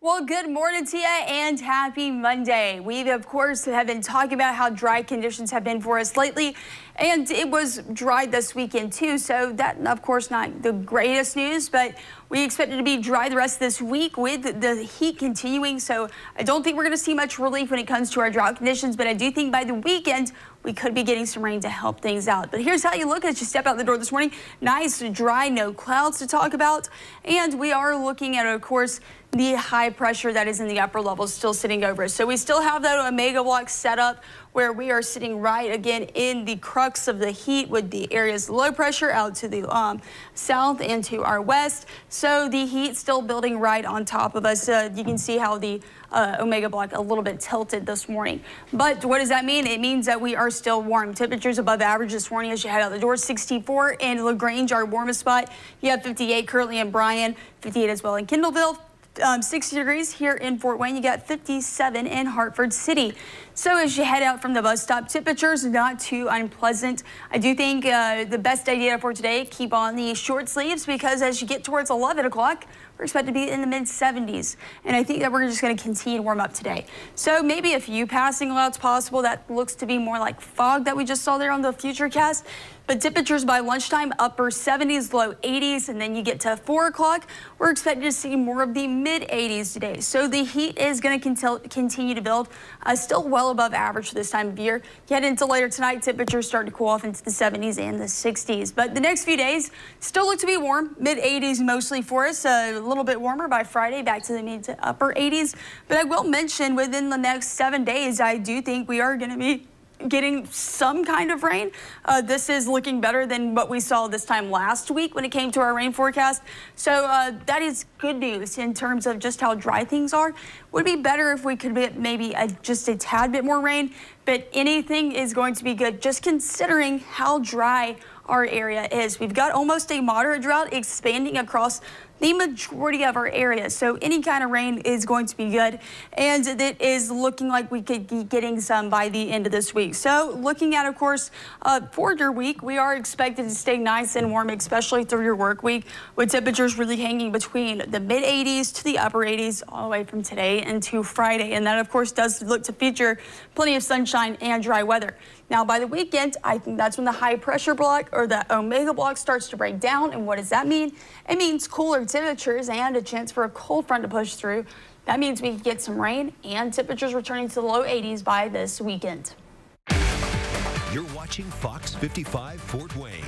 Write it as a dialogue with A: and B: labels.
A: Well, good morning to you and happy Monday. We, of course, have been talking about how dry conditions have been for us lately, and it was dry this weekend too. So that, of course, not the greatest news, but we expect it to be dry the rest of this week with the heat continuing. So I don't think we're going to see much relief when it comes to our drought conditions, but I do think by the weekend we could be getting some rain to help things out. But here's how you look as you step out the door this morning. Nice, dry, no clouds to talk about. And we are looking at, of course, the high pressure that is in the upper levels still sitting over us. So we still have that Omega block set up where we are sitting right again in the crux of the heat with the areas low pressure out to the south and to our west. So the heat still building right on top of us. You can see how the Omega block a little bit tilted this morning. But what does that mean? It means that we are still warm. Temperatures above average this morning as you head out the door. 64 in LaGrange, our warmest spot. You have 58 currently in Bryan, 58 as well in Kendallville. 60 degrees here in Fort Wayne. You got 57 in Hartford City. So as you head out from the bus stop, temperatures not too unpleasant. I do think the best idea for today, keep on the short sleeves, because as you get towards 11 o'clock, we're expected to be in the mid 70s. And I think that we're just going to continue to warm up today. So maybe a few passing clouds possible. That looks to be more like fog that we just saw there on the Futurecast. But temperatures by lunchtime, upper 70s, low 80s, and then you get to 4 o'clock, we're expected to see more of the mid 80s today. So the heat is going to continue to build, still well above average for this time of year. You head into later tonight, temperatures start to cool off into the 70s and the 60s. But the next few days still look to be warm, mid 80s mostly for us, a little bit warmer by Friday, back to the mid to upper 80s. But I will mention within the next 7 days, I do think we are going to be getting some kind of rain. This is looking better than what we saw this time last week when it came to our rain forecast. So that is good news in terms of just how dry things are. Would be better if we could get maybe just a tad bit more rain, but anything is going to be good just considering how dry our area is. We've got almost a moderate drought expanding across the majority of our area. So any kind of rain is going to be good. And it is looking like we could be getting some by the end of this week. So looking at, of course, for your week, we are expected to stay nice and warm, especially through your work week, with temperatures really hanging between the mid 80s to the upper 80s all the way from today into Friday. And that, of course, does look to feature plenty of sunshine and dry weather. Now, by the weekend, I think that's when the high pressure block or the Omega block starts to break down. And what does that mean? It means cooler temperatures and a chance for a cold front to push through. That means we get some rain and temperatures returning to the low 80s by this weekend.
B: You're watching Fox 55 Fort Wayne.